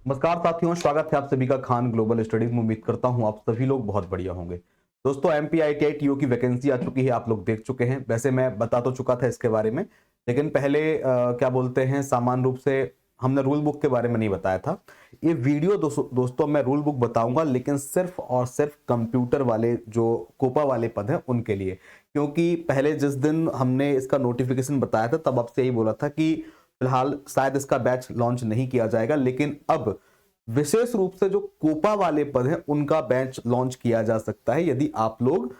नमस्कार साथियों, स्वागत है आप सभी का खान ग्लोबल स्टडीज में। उम्मीद करता हूं आप सभी लोग बहुत बढ़िया होंगे। दोस्तों, एमपीआईटीआई टीओ की वैकेंसी आ चुकी है, आप लोग देख चुके हैं। वैसे मैं बता तो चुका था इसके बारे में, लेकिन पहले क्या बोलते हैं, सामान्य रूप से हमने रूल बुक के बारे में नहीं बताया था। ये वीडियो दोस्तों मैं रूल बुक बताऊंगा, लेकिन सिर्फ और सिर्फ कंप्यूटर वाले जो कोपा वाले पद हैं उनके लिए। क्योंकि पहले जिस दिन हमने इसका नोटिफिकेशन बताया था तब आपसे यही बोला था कि फिलहाल शायद इसका बैच लॉन्च नहीं किया जाएगा, लेकिन अब विशेष रूप से जो कोपा वाले पद हैं उनका बैच लॉन्च किया जा सकता है, यदि आप लोग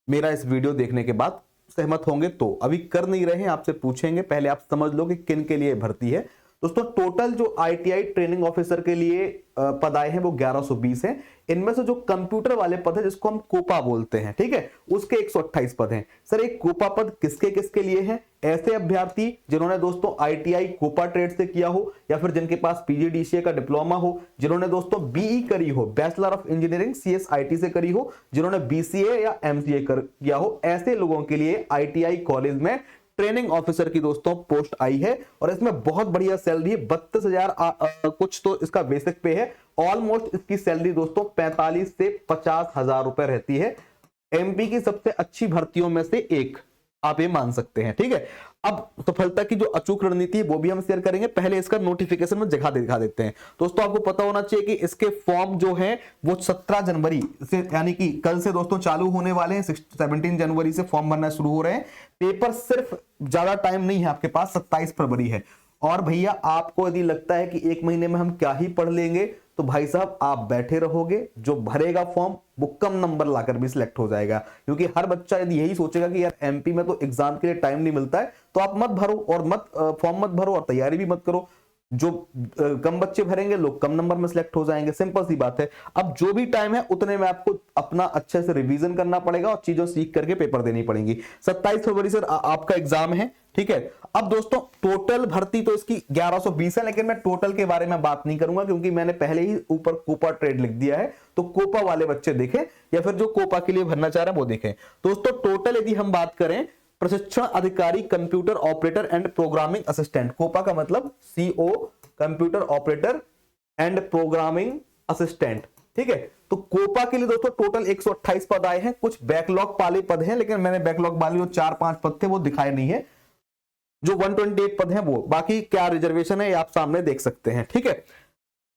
मेरा इस वीडियो देखने के बाद सहमत होंगे तो। अभी कर नहीं रहे हैं, आपसे पूछेंगे, पहले आप समझ लो कि किन के लिए भर्ती है। दोस्तों, टोटल जो आईटीआई ट्रेनिंग ऑफिसर के लिए पद आए हैं वो 1120 हैं। इनमें से जो कंप्यूटर वाले पद है जिसको हम कोपा बोलते हैं, ठीक है, उसके 128 पद हैं। सर, एक कोपा पद किसके किसके लिए है? ऐसे अभ्यर्थी जिन्होंने दोस्तों आईटीआई कोपा ट्रेड से किया हो, या फिर जिनके पास पीजीडीसीए का डिप्लोमा हो, जिन्होंने दोस्तों बीई करी हो, बैचलर ऑफ इंजीनियरिंग सीएसआईटी से करी हो, जिन्होंने बीसीए या एमसीए किया हो, ऐसे लोगों के लिए आईटीआई कॉलेज में ट्रेनिंग ऑफिसर की दोस्तों पोस्ट आई है। और इसमें बहुत बढ़िया सैलरी है, 32,000 कुछ तो इसका बेसिक पे है। ऑलमोस्ट इसकी सैलरी दोस्तों 45 से 50,000 रुपए रहती है। एमपी की सबसे अच्छी भर्तियों में से एक आप ये मान सकते हैं, ठीक है। अब सफलता की जो अचूक रणनीति है वो भी हम शेयर करेंगे। पहले इसका नोटिफिकेशन में जगह दिखा देते हैं। दोस्तों, आपको पता होना चाहिए कि इसके फॉर्म जो है वो 17 जनवरी से, यानी कि कल से दोस्तों चालू होने वाले हैं। 17 जनवरी से फॉर्म भरना शुरू हो रहे हैं। पेपर सिर्फ ज्यादा टाइम नहीं है आपके पास, 27 फरवरी है। और भैया, आपको यदि लगता है कि एक महीने में हम क्या ही पढ़ लेंगे, तो भाई साहब आप बैठे रहोगे, जो भरेगा फॉर्म वो कम नंबर लाकर भी सिलेक्ट हो जाएगा। क्योंकि हर बच्चा यदि यही सोचेगा कि यार एमपी में तो एग्जाम के लिए टाइम नहीं मिलता है, तो आप मत भरो और फॉर्म मत भरो और तैयारी भी मत करो। जो कम बच्चे भरेंगे, लोग कम नंबर में सिलेक्ट हो जाएंगे। सिंपल सी बात है। अब जो भी टाइम है उतने में आपको अपना अच्छे से रिवीजन करना पड़ेगा और चीजों सीख करके पेपर देनी पड़ेंगी। 27 फरवरी से आपका एग्जाम है, ठीक है। अब दोस्तों, टोटल भर्ती तो इसकी 1120 है, लेकिन मैं टोटल के बारे में बात नहीं करूंगा क्योंकि मैंने पहले ही ऊपर कोपा ट्रेड लिख दिया है। तो कोपा वाले बच्चे देखें या फिर जो कोपा के लिए भरना चाह रहे हैं वो देखें। दोस्तों, टोटल यदि हम बात करें, प्रशिक्षण अधिकारी computer operator and programming assistant, COPA का मतलब CO, computer operator and programming assistant, ठीक है। तो कोपा के लिए दोस्तों टोटल 128 पद आए हैं। कुछ बैकलॉग वाले पद हैं, लेकिन मैंने बैकलॉग वाले जो 4-5 पद थे वो दिखाए नहीं है। जो 128 पद हैं वो, बाकी क्या रिजर्वेशन है ये आप सामने देख सकते हैं, ठीक है।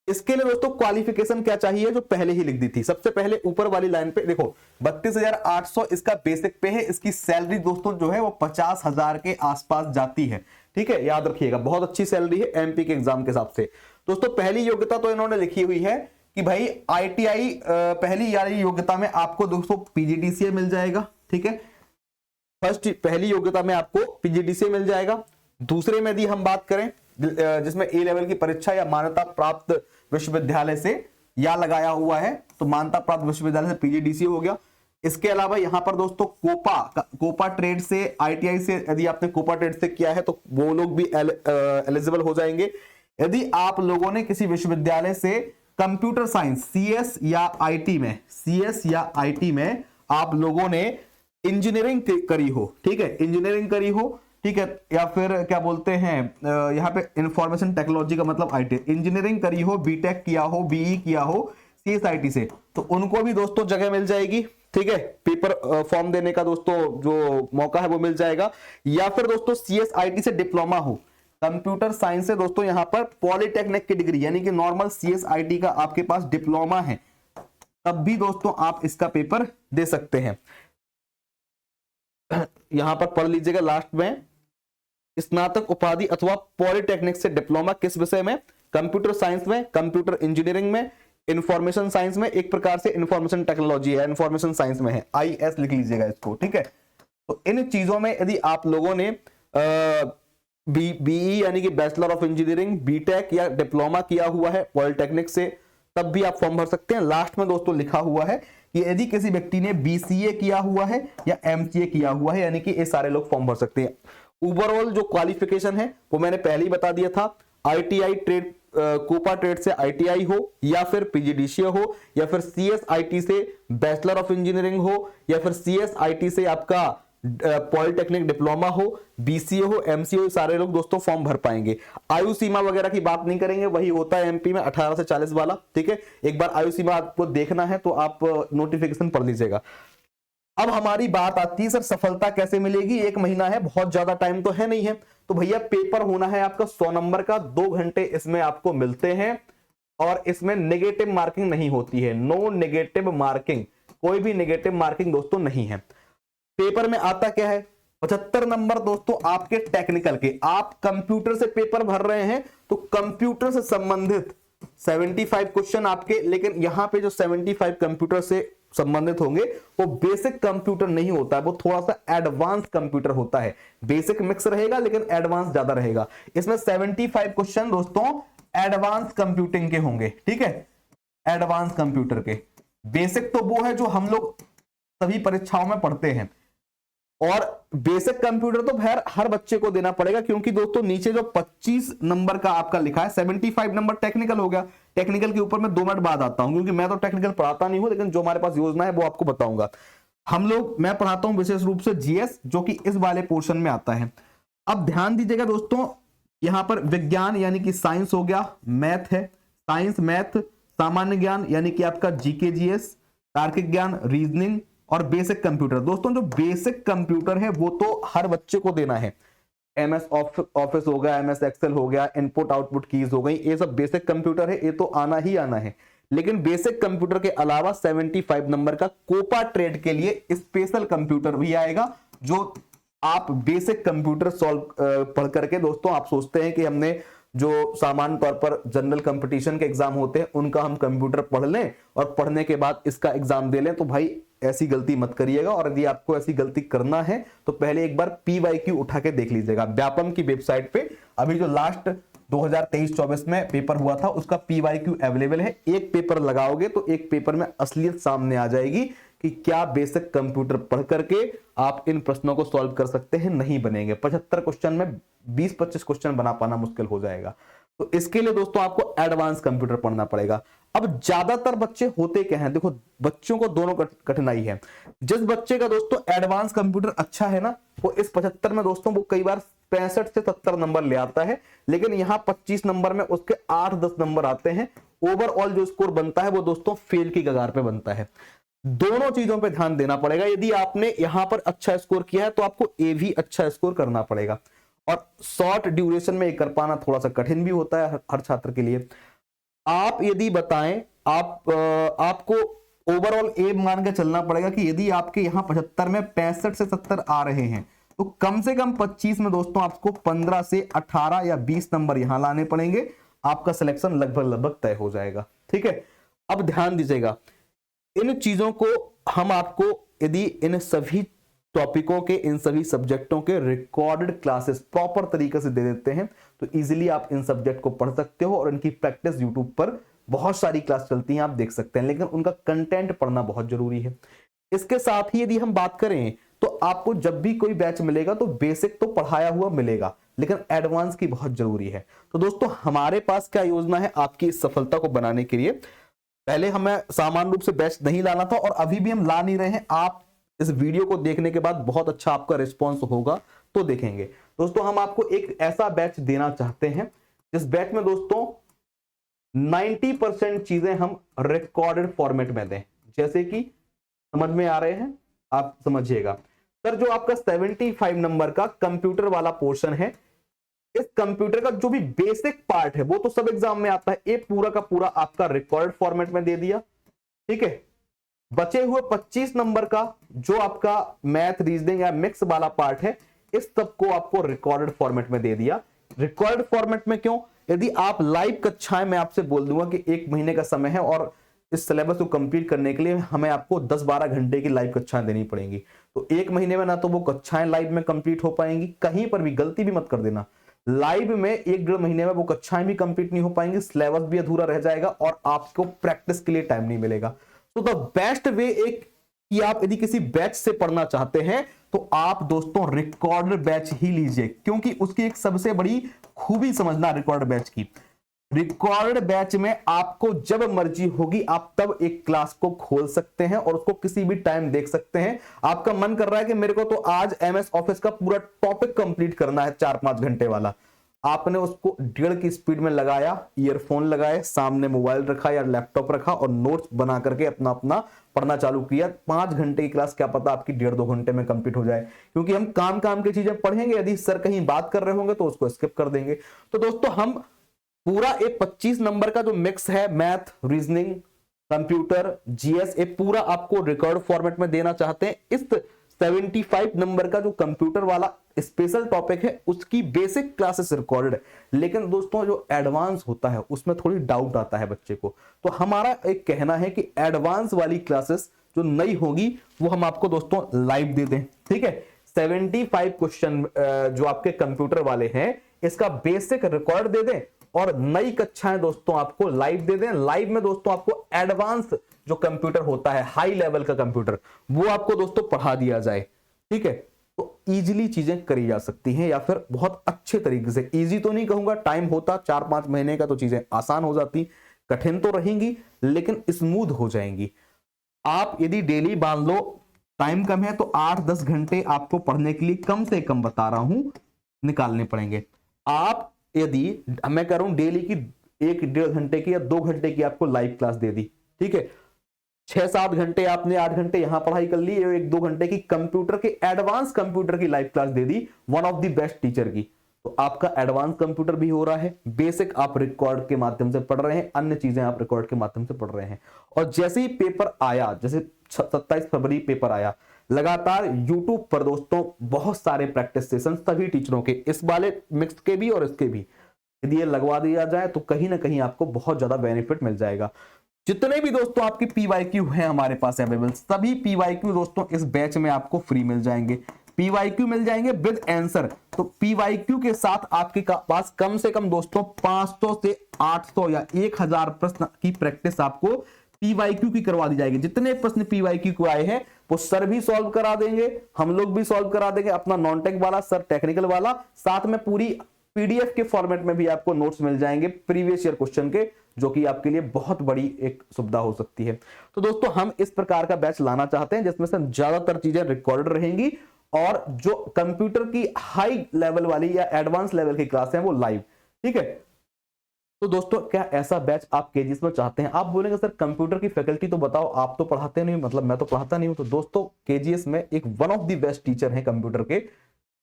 इसके लिए दोस्तों क्वालिफिकेशन क्या चाहिए, जो पहले ही लिख दी थी। सबसे पहले ऊपर वाली लाइन पे देखो, 32,800 इसका बेसिक पे है। इसकी सैलरी दोस्तों जो है वो 50,000 के आसपास जाती है, ठीक है, याद रखिएगा। बहुत अच्छी सैलरी है एमपी के एग्जाम के हिसाब से। दोस्तों, पहली योग्यता तो इन्होंने लिखी हुई है कि भाई आईटीआई पहली यारी योग्यता में आपको दोस्तों पीजीडीसीए मिल जाएगा, ठीक है। फर्स्ट पहली योग्यता में आपको पीजीडीसीए मिल जाएगा। दूसरे में यदि हम बात करें, जिसमें ए लेवल की परीक्षा या मान्यता प्राप्त विश्वविद्यालय से या लगाया हुआ है, तो मान्यता प्राप्त विश्वविद्यालय से पीजीडीसीए हो गया। इसके अलावा यहां पर दोस्तों कोपा ट्रेड से, आईटीआई से यदि आपने कोपा ट्रेड से किया है तो वो लोग भी एलिजिबल हो जाएंगे। यदि आप लोगों ने किसी विश्वविद्यालय से कंप्यूटर साइंस सीएस या आईटी में आप लोगों ने इंजीनियरिंग करी हो, ठीक है, इंजीनियरिंग करी हो, ठीक है, या फिर क्या बोलते हैं यहाँ पे इंफॉर्मेशन टेक्नोलॉजी का मतलब आईटी, इंजीनियरिंग करी हो, बीटेक किया हो, बीई किया हो सीएसआईटी से, तो उनको भी दोस्तों जगह मिल जाएगी, ठीक है। पेपर फॉर्म देने का दोस्तों जो मौका है वो मिल जाएगा। या फिर दोस्तों सीएसआईटी से डिप्लोमा हो कंप्यूटर साइंस से, दोस्तों यहां पर पॉलिटेक्निक की डिग्री, यानी कि नॉर्मल सीएसआईटी का आपके पास डिप्लोमा है, तब भी दोस्तों आप इसका पेपर दे सकते हैं। यहां पर पढ़ लीजिएगा लास्ट में, स्नातक उपाधि अथवा पॉलिटेक्निक से डिप्लोमा किस विषय में? कंप्यूटर साइंस में, कंप्यूटर इंजीनियरिंग में, इंफॉर्मेशन साइंस में, एक प्रकार से इंफॉर्मेशन टेक्नोलॉजी है, इंफॉर्मेशन साइंस में है, आईएस लिख लीजिएगा इसको, ठीक है। तो इन चीजों में यदि आप लोगों ने बीई यानी कि बैचलर ऑफ इंजीनियरिंग, बीटेक या डिप्लोमा किया हुआ है पॉलिटेक्निक से, तब भी आप फॉर्म भर सकते हैं। लास्ट में दोस्तों लिखा हुआ है कि यदि किसी व्यक्ति ने बीसीए किया हुआ है या एमसीए किया हुआ है, यानी कि ये सारे लोग फॉर्म भर सकते हैं। ओवरऑल जो क्वालिफिकेशन है वो मैंने पहले ही बता दिया था। आईटीआई ट्रेड, कोपा ट्रेड से आईटीआई हो, या फिर पीजीडीसीए हो, या फिर सीएसआईटी से बैचलर ऑफ इंजीनियरिंग हो, या फिर सीएसआईटी से आपका पॉलिटेक्निक डिप्लोमा हो, बीसीए हो, एमसीए हो, सारे लोग दोस्तों फॉर्म भर पाएंगे। आयु सीमा वगैरह की बात नहीं करेंगे, वही होता है एमपी में 18 से 40 वाला, ठीक है। एक बार आयु सीमा आपको देखना है तो आप नोटिफिकेशन पढ़ लीजिएगा। अब हमारी बात आती है सर सफलता कैसे मिलेगी, 1 महीना है, बहुत ज्यादा टाइम तो है नहीं है। तो भैया पेपर होना है आपका 100 नंबर का, 2 घंटे इसमें आपको मिलते हैं और इसमें नेगेटिव मार्किंग नहीं होती है, नो नेगेटिव मार्किंग, कोई भी नेगेटिव मार्किंग दोस्तों नहीं है। पेपर में आता क्या है, 75 नंबर दोस्तों आपके टेक्निकल के। आप कंप्यूटर से पेपर भर रहे हैं तो कंप्यूटर से संबंधित 75 क्वेश्चन आपके, लेकिन यहां पे जो 75 कंप्यूटर से संबंधित होंगे वो बेसिक कंप्यूटर नहीं होता है, वो थोड़ा सा एडवांस कंप्यूटर होता है। बेसिक मिक्स रहेगा लेकिन एडवांस ज्यादा रहेगा। इसमें 75 क्वेश्चन दोस्तों एडवांस कंप्यूटिंग के होंगे, ठीक है, एडवांस कंप्यूटर के। बेसिक तो वो है जो हम लोग सभी परीक्षाओं में पढ़ते हैं, और बेसिक कंप्यूटर तो हर बच्चे को देना पड़ेगा, क्योंकि दोस्तों नीचे जो 25 नंबर का आपका लिखा है, 75 नंबर टेक्निकल हो गया। टेक्निकल के ऊपर मैं 2 मिनट बाद आता हूं, क्योंकि मैं तो टेक्निकल पढ़ाता नहीं हूं, लेकिन जो हमारे पास योजना है वो आपको बताऊंगा। मैं पढ़ाता हूं विशेष रूप से जीएस, जो कि इस वाले पोर्शन में आता है। अब ध्यान दीजिएगा दोस्तों, यहां पर विज्ञान यानी कि साइंस हो गया, मैथ है, साइंस मैथ, सामान्य ज्ञान यानी कि आपका जीके जीएस, तार्किक ज्ञान, रीजनिंग और बेसिक कंप्यूटर। दोस्तों जो बेसिक कंप्यूटर है वो तो हर बच्चे को देना है। एमएस ऑफिस हो गया, एमएस एक्सेल हो गया, इनपुट आउटपुट कीज हो गई, ये सब बेसिक कंप्यूटर है, ये तो आना ही आना है। लेकिन बेसिक कंप्यूटर के अलावा 75 नंबर का कोपा ट्रेड के लिए स्पेशल कंप्यूटर भी आएगा, जो आप बेसिक कंप्यूटर सॉल्व पढ़ करके दोस्तों आप सोचते हैं कि हमने जो सामान्य तौर पर जनरल कंपटीशन के एग्जाम होते हैं उनका हम कंप्यूटर पढ़ लें और पढ़ने के बाद इसका एग्जाम दे लें, तो भाई ऐसी गलती मत करिएगा। और यदि आपको ऐसी गलती करना है तो पहले एक बार PYQ उठा के देख लीजिएगा। व्यापम की वेबसाइट पे अभी जो लास्ट 2023-24 में पेपर हुआ था उसका PYQ अवेलेबल है। एक पेपर लगाओगे तो एक पेपर में असलियत सामने आ जाएगी कि क्या बेसिक कंप्यूटर पढ़ करके आप इन प्रश्नों को सॉल्व कर सकते हैं। नहीं बनेंगे, 75 क्वेश्चन में 20-25 क्वेश्चन बना पाना मुश्किल हो जाएगा। तो इसके लिए दोस्तों आपको एडवांस कंप्यूटर पढ़ना पड़ेगा। अब ज्यादातर बच्चे होते क्या हैं, देखो बच्चों को दोनों कठिनाई है। जिस बच्चे का दोस्तों एडवांस कंप्यूटर अच्छा है ना, वो इस 75 में दोस्तों वो कई बार 65 से 70 नंबर ले आता है, लेकिन यहाँ 25 नंबर में उसके 8-10 नंबर आते हैं। ओवरऑल जो स्कोर बनता है वो दोस्तों फेल की कगार पे बनता है। दोनों चीजों पे ध्यान देना पड़ेगा। यदि आपने यहां पर अच्छा स्कोर किया है तो आपको ए भी अच्छा स्कोर करना पड़ेगा, और शॉर्ट ड्यूरेशन में कर पाना थोड़ा सा कठिन भी होता है हर छात्र के लिए। आप यदि बताएं, आपको ओवरऑल ए मान के चलना पड़ेगा कि यदि आपके यहां 75 में 65 से 70 आ रहे हैं तो कम से कम 25 में दोस्तों आपको 15 से 18 या 20 नंबर यहां लाने पड़ेंगे। आपका सिलेक्शन लगभग तय हो जाएगा, ठीक है। अब ध्यान दीजिएगा, इन चीजों को हम आपको यदि इन सभी टॉपिकों के, इन सभी सब्जेक्टों के रिकॉर्डेड क्लासेस प्रॉपर तरीके से दे देते हैं तो इजीली आप इन सब्जेक्ट को पढ़ सकते हो, और इनकी प्रैक्टिस यूट्यूब पर बहुत सारी क्लास चलती हैं, आप देख सकते हैं, लेकिन उनका कंटेंट पढ़ना बहुत जरूरी है। इसके साथ ही यदि हम बात करें तो आपको जब भी कोई बैच मिलेगा तो बेसिक तो पढ़ाया हुआ मिलेगा, लेकिन एडवांस की बहुत जरूरी है। तो दोस्तों हमारे पास क्या योजना है आपकी इस सफलता को बनाने के लिए। पहले हमें सामान्य रूप से बैच नहीं लाना था और अभी भी हम ला नहीं रहे हैं। आप इस वीडियो को देखने के बाद बहुत अच्छा आपका रिस्पॉन्स होगा तो देखेंगे। दोस्तों हम आपको एक ऐसा बैच देना चाहते हैं जिस बैच में दोस्तों 90% चीजें हम रिकॉर्डेड फॉर्मेट में दें। जैसे कि समझ में आ रहे हैं, आप समझिएगा सर, जो आपका 75 नंबर का कंप्यूटर वाला पोर्शन है, इस कंप्यूटर का जो भी बेसिक पार्ट है वो तो सब एग्जाम में आता है, ये पूरा का पूरा आपका रिकॉर्ड फॉर्मेट में दे दिया, ठीक है। बचे हुए 25 नंबर का जो आपका मैथ, रीजनिंग या मिक्स वाला पार्ट है, इस सब को आपको रिकॉर्डेड फॉर्मेट में दे दिया। रिकॉर्डेड फॉर्मेट में क्यों? यदि आप लाइव कक्षाएं, मैं आपसे बोल दूंगा कि 1 महीने का समय है और इस सिलेबस को कंप्लीट करने के लिए हमें आपको 10-12 घंटे की लाइव कक्षाएं देनी पड़ेंगी। तो 1 महीने में ना तो वो कक्षाएं लाइव में कंप्लीट हो पाएंगी, कहीं पर भी गलती भी मत कर देना, लाइव में 1-1.5 महीने में वो कक्षाएं भी कंप्लीट नहीं हो पाएंगी, सिलेबस भी अधूरा रह जाएगा और आपको प्रैक्टिस के लिए टाइम नहीं मिलेगा। तो द बेस्ट वे एक कि आप यदि किसी बैच से पढ़ना चाहते हैं तो आप दोस्तों रिकॉर्डेड बैच ही लीजिए, क्योंकि उसकी एक सबसे बड़ी खूबी समझना रिकॉर्डेड बैच की, रिकॉर्ड बैच में आपको जब मर्जी होगी आप तब एक क्लास को खोल सकते हैं और उसको किसी भी टाइम देख सकते हैं। आपका मन कर रहा है कि मेरे को तो आज एमएस ऑफिस का पूरा टॉपिक कंप्लीट करना है 4-5 घंटे वाला, आपने उसको 1.5 की स्पीड में लगाया, ईयरफोन लगाए, सामने मोबाइल रखा या लैपटॉप रखा और नोट्स बना करके अपना अपना पढ़ना चालू किया। 5 घंटे की क्लास क्या पता आपकी 1.5-2 घंटे में कंप्लीट हो जाए, क्योंकि हम काम काम की चीजें पढ़ेंगे, यदि सर कहीं बात कर रहे होंगे तो उसको स्किप कर देंगे। तो दोस्तों हम पूरा एक 25 नंबर का जो मिक्स है, मैथ, रीजनिंग, कंप्यूटर, जीएस, ये पूरा आपको रिकॉर्ड फॉर्मेट में देना चाहते हैं। इस 75 नंबर का जो कंप्यूटर वाला स्पेशल टॉपिक है उसकी बेसिक क्लासेस रिकॉर्डेड है, लेकिन दोस्तों जो एडवांस होता है उसमें थोड़ी डाउट आता है बच्चे को, तो हमारा एक कहना है कि एडवांस वाली क्लासेस जो नई होगी वो हम आपको दोस्तों लाइव दे दें। ठीक है, 75 क्वेश्चन जो आपके कंप्यूटर वाले हैं इसका बेसिक रिकॉर्ड दे दें और नई कक्षाएं दोस्तों आपको लाइव दे दें। लाइव में दोस्तों आपको एडवांस जो कंप्यूटर होता है, हाई लेवल का कंप्यूटर, वो आपको दोस्तों पढ़ा दिया जाए। ठीक है, तो इजीली चीजें करी जा सकती हैं या फिर बहुत अच्छे तरीके से, इजी तो नहीं कहूंगा, टाइम होता 4-5 महीने का तो चीजें आसान हो जाती, कठिन तो रहेंगी लेकिन स्मूथ हो जाएंगी। आप यदि डेली बांध लो, टाइम कम है तो 8-10 घंटे आपको पढ़ने के लिए कम से कम बता रहा हूं निकालने पड़ेंगे। आप यदि मैं कह रहा हूं डेली की 1-1.5 घंटे की या 2 घंटे की आपको लाइव क्लास दे दी, ठीक है, 6-7 घंटे आपने 8 घंटे यहां पढ़ाई कर ली, 1-2 घंटे की कंप्यूटर के एडवांस कंप्यूटर की live class they the one of the best teacher की, तो आपका एडवांस कंप्यूटर भी हो रहा है, बेसिक आप रिकॉर्ड के माध्यम से पढ़ रहे हैं, अन्य चीजें आप रिकॉर्ड के माध्यम से पढ़ रहे हैं। और जैसे ही पेपर आया, जैसे 27 फरवरी पेपर आया, लगातार YouTube पर दोस्तों बहुत सारे प्रैक्टिस सेशन सभी टीचरों के, इस वाले मिक्स के भी और इसके भी, यदि ये लगवा दिया जाए तो कहीं ना कहीं आपको बहुत ज्यादा बेनिफिट मिल जाएगा। जितने भी दोस्तों आपकी PYQ है हमारे पास अवेलेबल, सभी PYQ दोस्तों इस बैच में आपको फ्री मिल जाएंगे। PYQ मिल जाएंगे विद आंसर, तो PYQ के साथ आपके पास कम से कम दोस्तों 500 से 800 या 1000 प्रश्न की प्रैक्टिस आपको PYQ की करवा दी जाएगी। जितने प्रश्न PYQ को आए हैं वो सर भी सॉल्व करा देंगे, हम लोग भी सॉल्व करा देंगे, अपना नॉन टेक वाला, सर टेक्निकल वाला, साथ में पूरी PDF के फॉर्मेट में भी आपको नोट्स मिल जाएंगे प्रीवियस ईयर क्वेश्चन के, जो कि आपके लिए बहुत बड़ी एक सुविधा हो सकती है। तो दोस्तों हम इस प्रकार का बैच लाना चाहते हैं जिसमें से ज्यादातर चीजें रिकॉर्डेड रहेंगी और जो कंप्यूटर की हाई लेवल वाली या एडवांस लेवल की क्लास है वो लाइव। ठीक है, तो दोस्तों क्या ऐसा बैच आप केजीएस में चाहते हैं? आप बोलेंगे सर कंप्यूटर की फैकल्टी तो बताओ, आप तो पढ़ाते नहीं, मतलब मैं तो पढ़ाता नहीं हूं। तो दोस्तों केजीएस में एक one of the best teacher हैं कंप्यूटर के,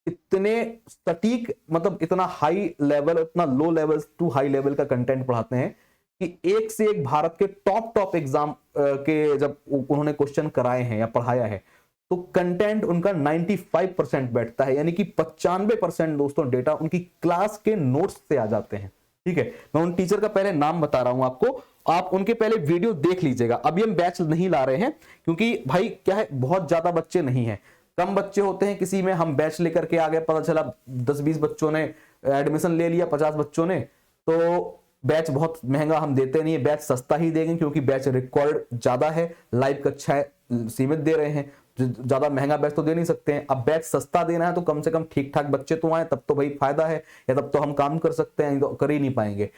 इतने सटीक, मतलब इतना हाई लेवल, इतना low level to high level का कंटेंट पढ़ाते हैं कि एक से एक भारत के टॉप एग्जाम के जब उन्होंने क्वेश्चन कराए हैं या पढ़ाया है तो कंटेंट उनका 95% बैठता है, यानी कि 95% दोस्तों डेटा उनकी क्लास के नोट्स से आ जाते हैं। ठीक है, मैं उन टीचर का पहले नाम बता रहा हूं आपको, आप उनके पहले वीडियो देख लीजिएगा। अभी हम बैच नहीं ला रहे हैं क्योंकि भाई क्या है, बहुत ज्यादा बच्चे नहीं हैं, कम बच्चे होते हैं, किसी में हम बैच लेकर के आ गए, पता चला 10-20 बच्चों ने एडमिशन ले लिया, 50 बच्चों ने, तो बैच बहुत महंगा हम देते नहीं है, बैच सस्ता ही देंगे क्योंकि बैच रिकॉर्ड ज्यादा है, लाइव कक्षाएं सीमित दे रहे हैं, ज्यादा महंगा बैच तो दे नहीं सकते हैं। अब बैच सस्ता देना है तो कम से कम ठीक ठाक बच्चे तो आए, तब तो भाई फायदा है, या तब तो हम काम कर सकते हैं, तो कर ही नहीं पाएंगे।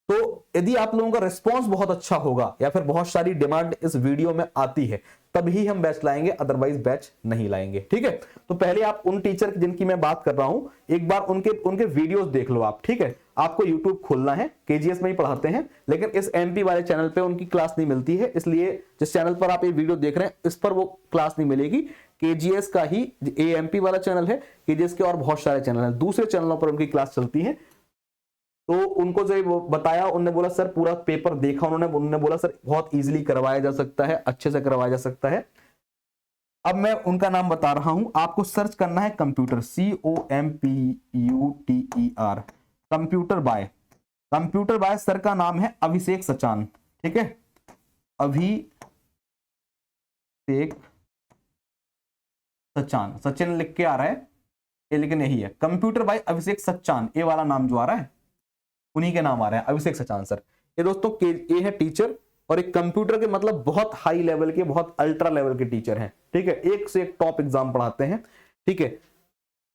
तो यदि आप लोगों का रिस्पांस बहुत अच्छा होगा या फिर बहुत सारी डिमांड इस वीडियो में आती है तभी हम बैच लाएंगे, अदरवाइज बैच नहीं लाएंगे। ठीक है, तो पहले आप उन टीचर जिनकी मैं बात कर रहा हूं एक बार उनके वीडियोस देख लो आप। ठीक है, आपको यूट्यूब खोलना है, केजीएस में ही पढ़ाते हैं लेकिन इस MP वाले चैनल पे उनकी क्लास नहीं मिलती है, इसलिए जिस चैनल पर आप ये वीडियो देख रहे हैं इस पर वो क्लास नहीं मिलेगी। केजीएस का ही AMP वाला चैनल है, केजीएस के और बहुत सारे चैनल हैं, दूसरे चैनलों पर उनकी क्लास चलती है। तो उनको जो बताया, उन्होंने बोला सर पूरा पेपर देखा, उन्होंने बोला सर बहुत इजीली करवाया जा सकता है, अच्छे से करवाया जा सकता है। अब मैं उनका नाम बता रहा हूं, आपको सर्च करना है computer, COMPUTER, computer by sir का नाम है अभिषेक सचान। ठीक है, अभिषेक सचान, सचिन लिख के आ रहा है ये, लेकिन यही है कंप्यूटर बाय अभिषेक सचान, ये वाला नाम जो आ रहा है उन्हीं के नाम आ रहे हैं, अभिषेक सचान सर। ये दोस्तों ये है टीचर और एक कंप्यूटर के मतलब बहुत हाई लेवल के, बहुत अल्ट्रा लेवल के टीचर हैं। ठीक है, एक से एक टॉप एग्जाम पढ़ाते हैं। ठीक है,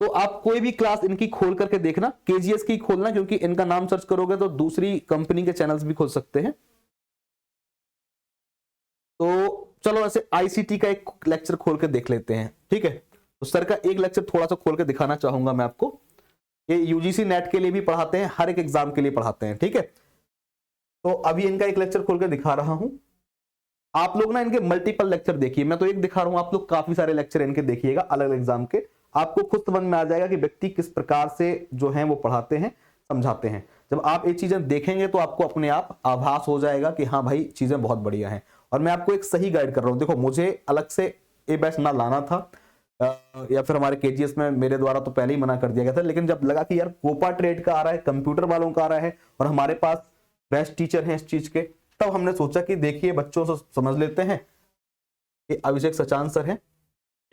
तो आप कोई भी क्लास इनकी खोल करके देखना, केजीएस की खोलना, क्योंकि इनका नाम सर्च करोगे तो दूसरी कंपनी के चैनल्स भी खोल सकते हैं। तो चलो ऐसे आईसीटी का एक लेक्चर खोल के देख लेते हैं, ठीक है। तो सर का एक लेक्चर थोड़ा सा खोल के दिखाना चाहूंगा मैं आपको। ये यूजीसी नेट के लिए भी पढ़ाते हैं, हर एक एग्जाम के लिए पढ़ाते हैं, ठीक है। तो अभी इनका एक लेक्चर खोल के दिखा रहा हूं। आप लोग ना इनके मल्टीपल लेक्चर देखिए, मैं तो एक दिखा रहा हूं, आप लोग काफी सारे लेक्चर इनके देखिएगा अलग अलग एग्जाम के। आपको खुद समझ में आ जाएगा कि व्यक्ति किस प्रकार से जो है वो पढ़ाते हैं, समझाते हैं। जब आप ये चीजें देखेंगे तो आपको अपने आप आभास हो जाएगा कि हाँ भाई चीजें बहुत बढ़िया हैं। और मैं आपको एक सही गाइड कर रहा हूं। देखो मुझे अलग से ए बैच ना लाना था, या फिर हमारे केजीएस में मेरे द्वारा तो पहले ही मना कर दिया गया था, लेकिन जब लगा कि यार कोपा ट्रेड का आ रहा है, कंप्यूटर वालों का आ रहा है और हमारे पास बेस्ट टीचर हैं इस चीज के, तब हमने सोचा कि देखिए बच्चों से समझ लेते हैं। ये अभिषेक सचान सर हैं,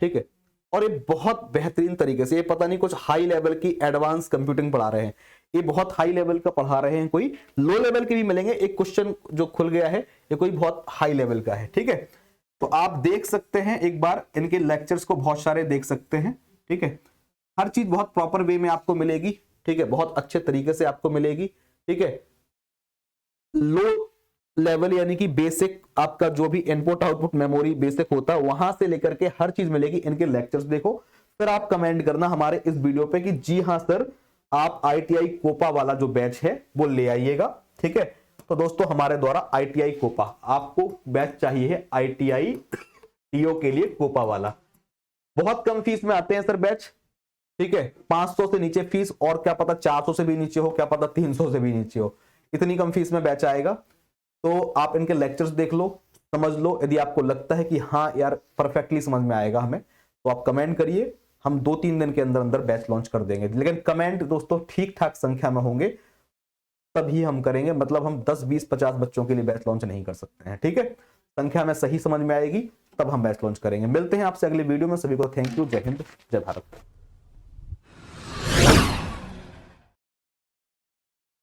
ठीक है। और ये बहुत बेहतरीन तरीके से, ये पता नहीं कुछ हाई लेवल की एडवांस कंप्यूटिंग पढ़ा रहे हैं, ये बहुत हाई लेवल का पढ़ा रहे हैं। कोई लो लेवल के भी मिलेंगे, एक क्वेश्चन जो खुल गया है ये कोई बहुत हाई लेवल का है, ठीक है। तो आप देख सकते हैं एक बार इनके लेक्चर्स को, बहुत सारे देख सकते हैं, ठीक है। हर चीज बहुत प्रॉपर वे में आपको मिलेगी, ठीक है, बहुत अच्छे तरीके से आपको मिलेगी, ठीक है। लो लेवल यानी कि बेसिक आपका जो भी इनपुट आउटपुट मेमोरी बेसिक होता है वहां से लेकर के हर चीज मिलेगी। इनके लेक्चर्स देखो, फिर आप कमेंट करना हमारे इस वीडियो पे कि जी हाँ सर आप आईटीआई कोपा वाला जो बैच है वो ले आइएगा, ठीक है। तो दोस्तों हमारे द्वारा आईटीआई कोपा, आपको बैच चाहिए है आईटीआई टीओ के लिए कोपा वाला। बहुत कम फीस में आते हैं सर बैच, ठीक है। 500 से नीचे फीस, और क्या पता 400 से भी नीचे हो, क्या पता 300 से भी नीचे हो, इतनी कम फीस में बैच आएगा। तो आप इनके लेक्चर्स देख लो, समझ लो। यदि आपको लगता है कि हाँ यार परफेक्टली समझ में आएगा हमें, तो आप कमेंट करिए, हम 2-3 दिन के अंदर अंदर बैच लॉन्च कर देंगे। लेकिन कमेंट दोस्तों ठीक ठाक संख्या में होंगे तभी हम करेंगे, मतलब हम 10, 20, 50 बच्चों के लिए बैच लॉन्च नहीं कर सकते हैं, ठीक है। संख्या में सही समझ में आएगी तब हम बैच लॉन्च करेंगे। मिलते हैं आपसे अगले वीडियो में, सभी को थैंक यू, जय हिंद, जय भारत।